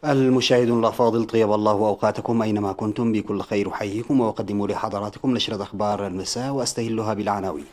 المشاهدون الأفاضل، طيب الله أوقاتكم أينما كنتم، بكل خير أحييكم وأقدم لحضراتكم نشرة أخبار المساء وأستهلها بالعناوين.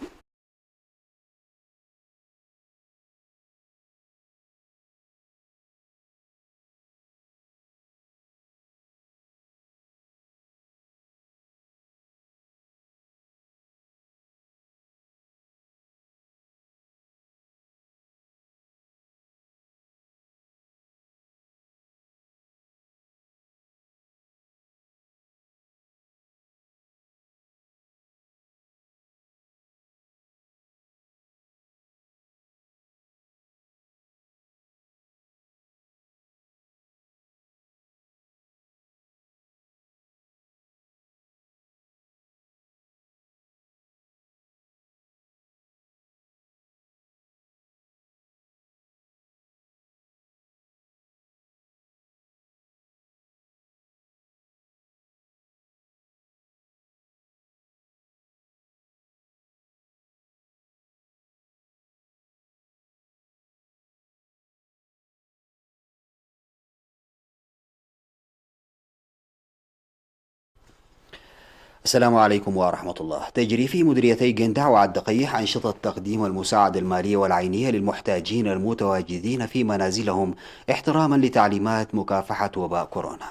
السلام عليكم ورحمة الله. تجري في مديريتي قندع وعالدقيح أنشطة تقديم المساعدة المالية والعينية للمحتاجين المتواجدين في منازلهم احتراما لتعليمات مكافحة وباء كورونا.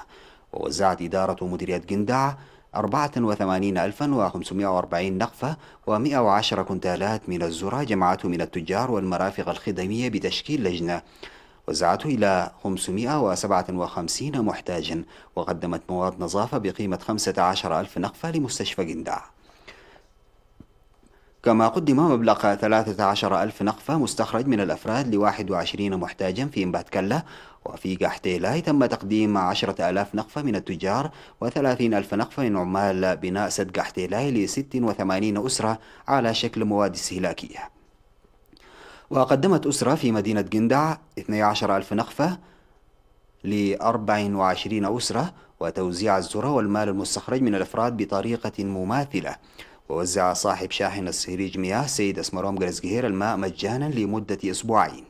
ووزعت إدارة مديرية قندع 84,540 نقفة و110 كنتالات من الذرة جمعته من التجار والمرافق الخدمية بتشكيل لجنة وزعته إلى 557 محتاجا، وقدمت مواد نظافة بقيمة 15,000 نقفة لمستشفى قندع. كما قدم مبلغ 13,000 نقفة مستخرج من الأفراد ل21 محتاجا في إنبات كلة. وفي قحتيلاي تم تقديم 10,000 نقفة من التجار و30,000 نقفة من عمال بناء سد قحتيلاي ل86 أسرة على شكل مواد استهلاكية. وقدمت أسرة في مدينة قندع 12,000 نقفة ل24 أسرة، وتوزيع الذرة والمال المستخرج من الأفراد بطريقة مماثلة. ووزع صاحب شاحن السهريج مياه سيد اسمروم قرزقهير الماء مجانا لمدة أسبوعين.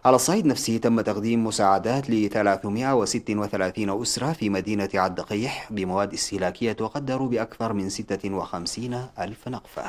على الصعيد نفسه تم تقديم مساعدات ل 336 أسرة في مدينة عالدقيح بمواد استهلاكية تقدر بأكثر من 56,000 نقفة.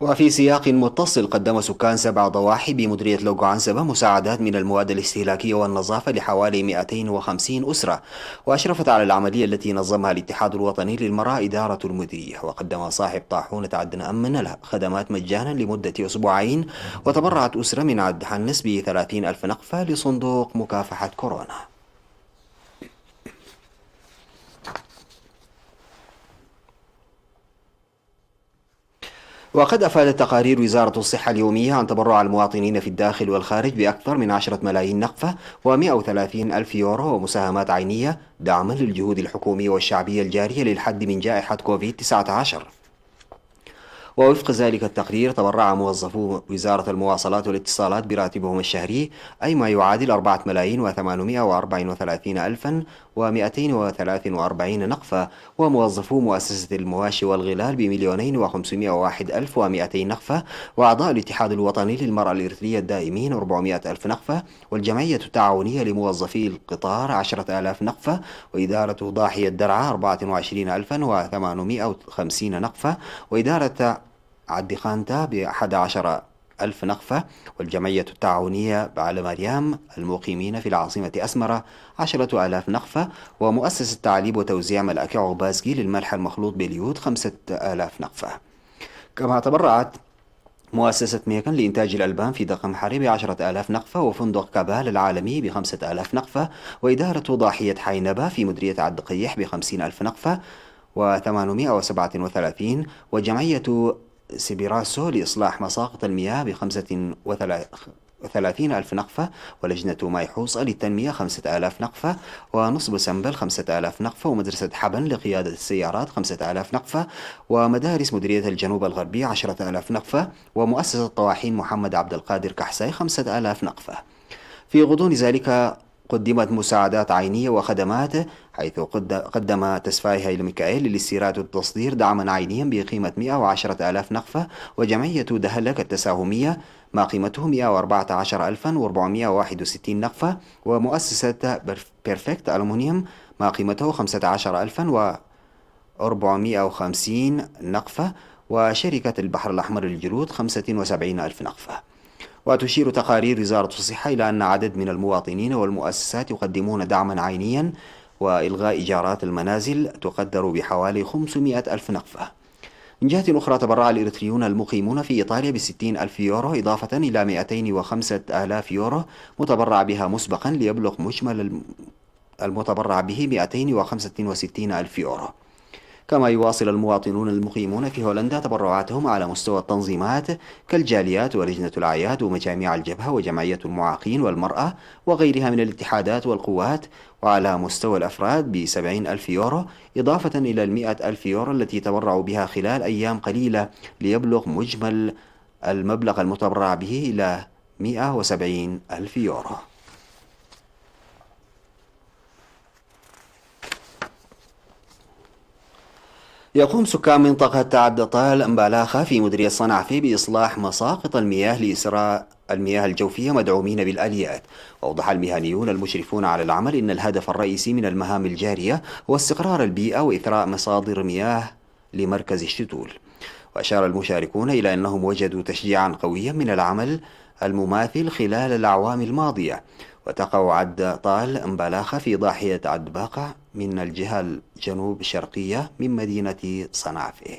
وفي سياق متصل، قدم سكان 7 ضواحي بمديرية لوقو عنسبة مساعدات من المواد الاستهلاكية والنظافة لحوالي 250 أسرة، وأشرفت على العملية التي نظمها الاتحاد الوطني للمرأة إدارة المديرية. وقدم صاحب طاحونة عدن أمن الخدمات مجانا لمدة أسبوعين. وتبرعت أسرة من عد حنس ب30,000 نقفة لصندوق مكافحة كورونا. وقد أفادت تقارير وزارة الصحة اليومية عن تبرع المواطنين في الداخل والخارج بأكثر من 10 ملايين نقفة و130 ألف يورو ومساهمات عينية دعما للجهود الحكومية والشعبية الجارية للحد من جائحة كوفيد-19. ووفق ذلك التقرير تبرع موظفو وزارة المواصلات والاتصالات براتبهم الشهري، أي ما يعادل 4,834,243 نقفة. وموظفو مؤسسة المواشي والغلال ب2,501,200 نقفة. وأعضاء الاتحاد الوطني للمرأة الإرثرية الدائمين 400,000 نقفة. والجمعية التعاونية لموظفي القطار 10,000 نقفة. وإدارة ضاحية درعا 24,850 نقفة. وإدارة عد خانتا ب11,000 نقفة. والجمعية التعاونية بعل مريم المقيمين في العاصمة أسمرة 10,000 نقفة. ومؤسسة تعليب وتوزيع ملأكي عباسقي للملح المخلوط باليود 5,000 نقفة. كما تبرعت مؤسسة ميكن لإنتاج الألبان في دقم حري ب10,000 نقفة. وفندق كابال العالمي ب5,000 نقفة. وإدارة ضاحية حينبة في مديرية عالدقيح ب50,000 نقفة و837. وجمعية سبيراسو لإصلاح مساقط المياه 30 ألف نقفة، ولجنة ماي حوصة للتنمية 5000 نقفة، ونصب سنبل 5000 نقفة، ومدرسة حبن لقيادة السيارات 5000 نقفة، ومدارس مديرية الجنوب الغربي 10,000 نقفة، ومؤسسة طواحين محمد عبد القادر كحساي 5000 نقفة. في غضون ذلك قدمت مساعدات عينية وخدمات، حيث قدم تسفاي هيل ميكائيل للاستيراد والتصدير دعما عينيا بقيمة 110 آلاف نقفة، وجمعية دهلك التساهمية ما قيمته 114,461 نقفة، ومؤسسة بيرفكت ألومنيوم ما قيمته 15,450 نقفة، وشركة البحر الأحمر للجلود 75 ألف نقفة. وتشير تقارير وزارة الصحة إلى أن عدد من المواطنين والمؤسسات يقدمون دعما عينيا وإلغاء إيجارات المنازل تقدر بحوالي 500 ألف نقفة. من جهة أخرى، تبرع الإريتريون المقيمون في إيطاليا ب60 ألف يورو إضافة إلى 205 آلاف يورو متبرع بها مسبقا، ليبلغ مجمل المتبرع به 265 ألف يورو. كما يواصل المواطنون المقيمون في هولندا تبرعاتهم على مستوى التنظيمات كالجاليات ولجنة الأعياد ومجاميع الجبهة وجمعية المعاقين والمرأة وغيرها من الاتحادات والقوات، وعلى مستوى الأفراد ب70 ألف يورو إضافة إلى 100 ألف يورو التي تبرعوا بها خلال أيام قليلة، ليبلغ مجمل المبلغ المتبرع به إلى 170 ألف يورو. يقوم سكان منطقة عبد طال مبالاخة في مديرية صنعفي بإصلاح مساقط المياه لإسراء المياه الجوفية مدعومين بالآليات. وأوضح المهنيون المشرفون على العمل أن الهدف الرئيسي من المهام الجارية هو استقرار البيئة وإثراء مصادر مياه لمركز الشتول. وأشار المشاركون إلى أنهم وجدوا تشجيعا قويا من العمل المماثل خلال الأعوام الماضية. وتقع عد طال مبالاخة في ضاحية عد باقع من الجهة الجنوب الشرقية من مدينة صنعفة.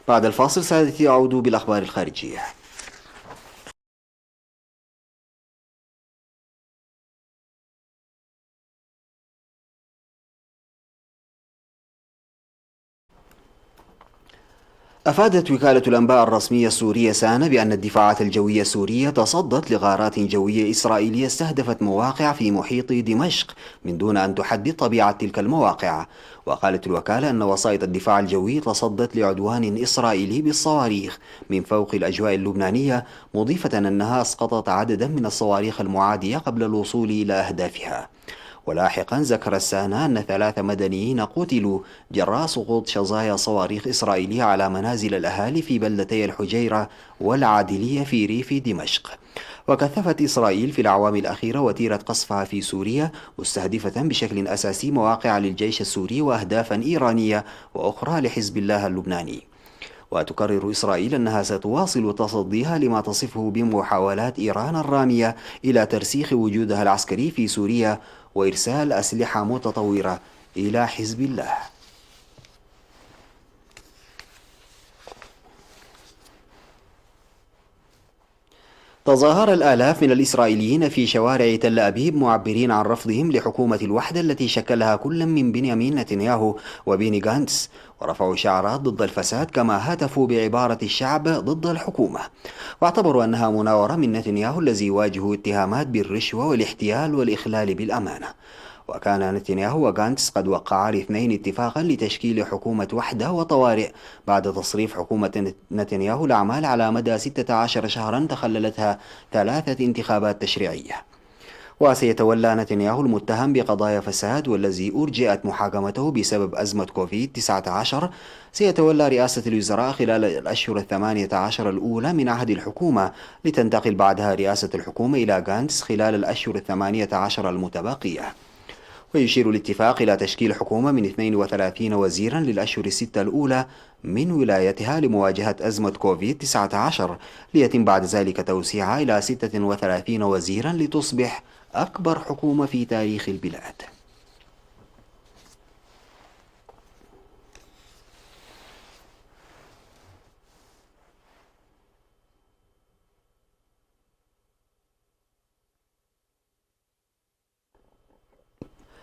بعد الفاصل سادتي أعود بالأخبار الخارجية. أفادت وكالة الأنباء الرسمية السورية سانا بأن الدفاعات الجوية السورية تصدت لغارات جوية إسرائيلية استهدفت مواقع في محيط دمشق من دون أن تحدد طبيعة تلك المواقع. وقالت الوكالة أن وسائط الدفاع الجوي تصدت لعدوان إسرائيلي بالصواريخ من فوق الأجواء اللبنانية، مضيفة أنها أسقطت عددا من الصواريخ المعادية قبل الوصول إلى أهدافها. ولاحقا ذكر السانا أن 3 مدنيين قتلوا جراء سقوط شظايا صواريخ إسرائيلية على منازل الأهالي في بلدتي الحجيرة والعادلية في ريف دمشق. وكثفت إسرائيل في الأعوام الأخيرة وتيرة قصفها في سوريا، مستهدفة بشكل أساسي مواقع للجيش السوري وأهدافا إيرانية وأخرى لحزب الله اللبناني. وتكرر إسرائيل أنها ستواصل تصديها لما تصفه بمحاولات إيران الرامية إلى ترسيخ وجودها العسكري في سوريا وإرسال أسلحة متطورة إلى حزب الله. تظاهر الآلاف من الإسرائيليين في شوارع تل أبيب معبرين عن رفضهم لحكومة الوحدة التي شكلها كل من بنيامين نتنياهو وبيني غانتس، ورفعوا شعارات ضد الفساد، كما هتفوا بعبارة الشعب ضد الحكومة، واعتبروا أنها مناورة من نتنياهو الذي يواجه اتهامات بالرشوة والاحتيال والإخلال بالأمانة. وكان نتنياهو وغانتس قد وقعا الاثنين اتفاقا لتشكيل حكومة وحدة وطوارئ بعد تصريف حكومة نتنياهو الأعمال على مدى 16 شهرا تخللتها 3 انتخابات تشريعية. وسيتولى نتنياهو المتهم بقضايا فساد والذي أرجئت محاكمته بسبب أزمة كوفيد-19 سيتولى رئاسة الوزراء خلال الأشهر 18 الأولى من عهد الحكومة، لتنتقل بعدها رئاسة الحكومة إلى غانتس خلال الأشهر 18 المتبقية. ويشير الاتفاق إلى تشكيل حكومة من 32 وزيرا للأشهر الستة الأولى من ولايتها لمواجهة أزمة كوفيد-19، ليتم بعد ذلك توسيعها إلى 36 وزيرا لتصبح أكبر حكومة في تاريخ البلاد.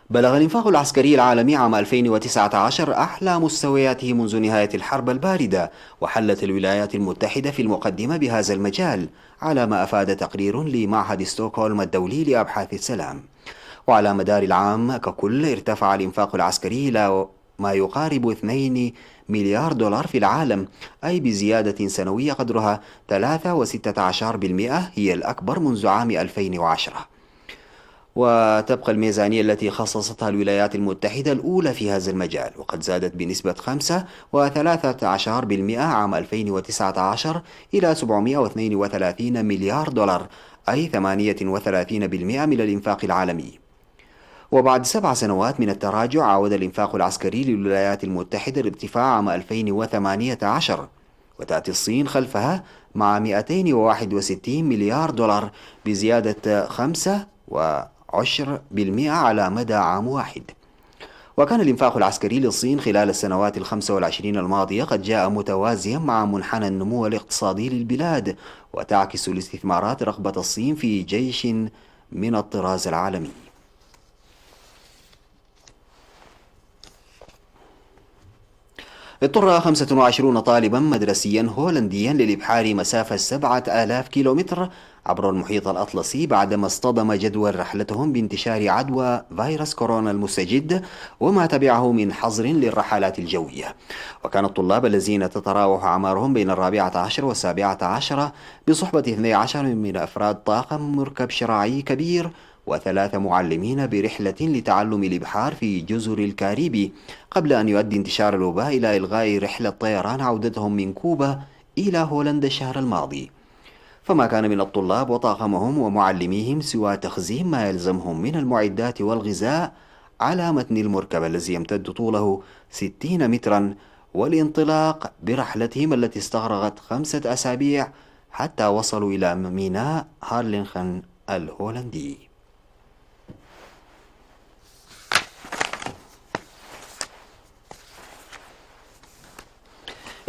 بلغ الإنفاق العسكري العالمي عام 2019 أعلى مستوياته منذ نهاية الحرب الباردة، وحلت الولايات المتحدة في المقدمة بهذا المجال، على ما أفاد تقرير لمعهد ستوكهولم الدولي لأبحاث السلام. وعلى مدار العام ككل ارتفع الإنفاق العسكري إلى ما يقارب 2 مليار دولار في العالم، أي بزيادة سنوية قدرها 3.16%، هي الأكبر منذ عام 2010. وتبقى الميزانية التي خصصتها الولايات المتحدة الأولى في هذا المجال، وقد زادت بنسبة 5.13% عام 2019 إلى 732 مليار دولار، أي 38% من الإنفاق العالمي. وبعد 7 سنوات من التراجع، عاود الإنفاق العسكري للولايات المتحدة الارتفاع عام 2018، وتأتي الصين خلفها مع 261 مليار دولار بزيادة 15% على مدى عام واحد. وكان الإنفاق العسكري للصين خلال السنوات ال25 الماضية قد جاء متوازيا مع منحنى النمو الاقتصادي للبلاد، وتعكس الاستثمارات رغبة الصين في جيش من الطراز العالمي. اضطر 25 طالبا مدرسيا هولنديا للإبحار مسافة 7000 كيلومتر عبر المحيط الأطلسي بعدما اصطدم جدول رحلتهم بانتشار عدوى فيروس كورونا المستجد، وما تبعه من حظر للرحلات الجوية. وكان الطلاب الذين تتراوح أعمارهم بين 14 و17 بصحبة 12 من أفراد طاقم مركب شراعي كبير و3 معلمين برحلة لتعلم الإبحار في جزر الكاريبي، قبل أن يؤدي انتشار الوباء إلى إلغاء رحلة طيران عودتهم من كوبا إلى هولندا الشهر الماضي. فما كان من الطلاب وطاقمهم ومعلميهم سوى تخزين ما يلزمهم من المعدات والغذاء على متن المركب الذي يمتد طوله 60 مترا، والانطلاق برحلتهم التي استغرقت 5 أسابيع حتى وصلوا إلى ميناء هارلينغن الهولندي.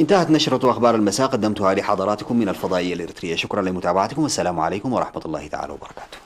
انتهت نشرة أخبار المساء، قدمتها لحضراتكم من الفضائية الإريترية. شكرا لمتابعتكم، والسلام عليكم ورحمة الله تعالى وبركاته.